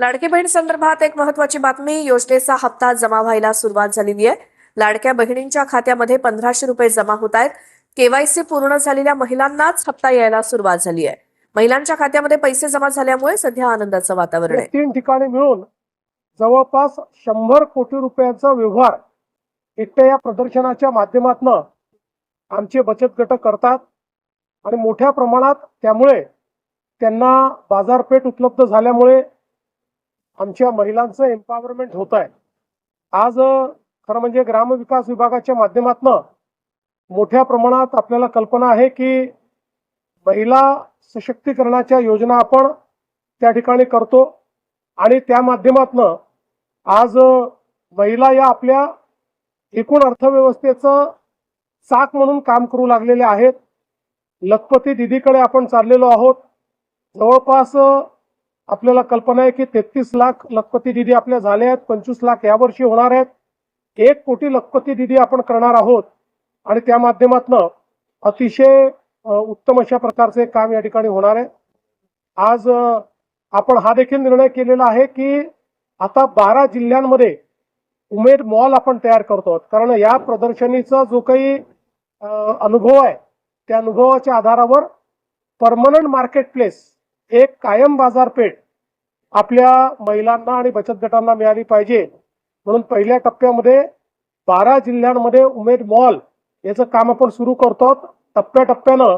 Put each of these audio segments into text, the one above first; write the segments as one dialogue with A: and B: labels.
A: लाडकी बहीण संदर्भात एक महत्त्वाची बातमी. योजनेचा हप्ता जमा व्हायला सुरुवात झालेली आहे. लाडक्या बहिणींच्या खात्यामध्ये 1500 रुपये जमा होत आहेत. केवायसी पूर्ण झालेल्या महिलांनाच हप्ता यायला सुरुवात झाली आहे. महिलांच्या खात्यामध्ये पैसे जमा झाल्यामुळे सध्या आनंदाचं वातावरण आहे.
B: 3 ठिकाणी मिळून जवळपास 100 कोटी रुपयांचा व्यवहार एकट्या या प्रदर्शनाच्या माध्यमातून आमचे बचत गट करतात आणि मोठ्या प्रमाणात त्यामुळे त्यांना बाजारपेठ उपलब्ध झाल्यामुळे आमच्या महिलांचं एम्पॉवरमेंट होत आहे. आज खरं म्हणजे ग्रामविकास विभागाच्या माध्यमातून मोठ्या प्रमाणात आपल्याला कल्पना आहे की महिला सशक्तीकरणाच्या योजना आपण त्या ठिकाणी करतो आणि त्या माध्यमातून आज महिला या आपल्या एकूण अर्थव्यवस्थेचं चाक म्हणून काम करू लागलेले आहेत. लखपती दीदीकडे आपण चाललेलो आहोत. जवळपास आपल्याला कल्पना आहे की 33 लाख लखपती दीदी आपल्या झाले आहेत. 25 लाख यावर्षी होणार आहेत. 1 कोटी लखपती दीदी आपण करणार आहोत आणि त्या माध्यमातून अतिशय उत्तम अशा प्रकारचे काम या ठिकाणी होणार आहे. आज आपण हा देखील निर्णय केलेला आहे की आता 12 जिल्ह्यांमध्ये उमेद मॉल आपण तयार करतो, कारण या प्रदर्शनीचा जो काही अनुभव आहे त्या अनुभवाच्या आधारावर परमनंट मार्केट प्लेस, एक कायम बाजारपेठ आपल्या महिलांना आणि बचत गटांना मिळाली पाहिजे. म्हणून पहिल्या टप्प्यामध्ये 12 जिल्ह्यांमध्ये उमेद मॉल याचं काम आपण सुरू करतो. टप्प्याटप्प्यानं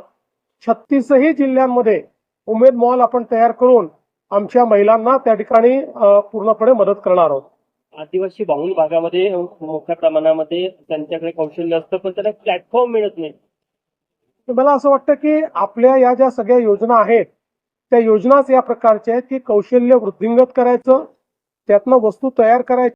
B: 36ही जिल्ह्यांमध्ये उमेद मॉल आपण तयार करून आमच्या महिलांना त्या ठिकाणी पूर्णपणे मदत करणार आहोत.
C: आदिवासी बहुल भागामध्ये मोठ्या प्रमाणामध्ये त्यांच्याकडे कौशल्य असतं, पण त्यांना प्लॅटफॉर्म मिळत नाही.
B: मला असं वाटतं की आपल्या या ज्या सगळ्या योजना आहेत त्या योजनाच या प्रकारच्या आहेत की कौशल्य वृद्धिंगत करायचं, त्यातनं वस्तू तयार करायची.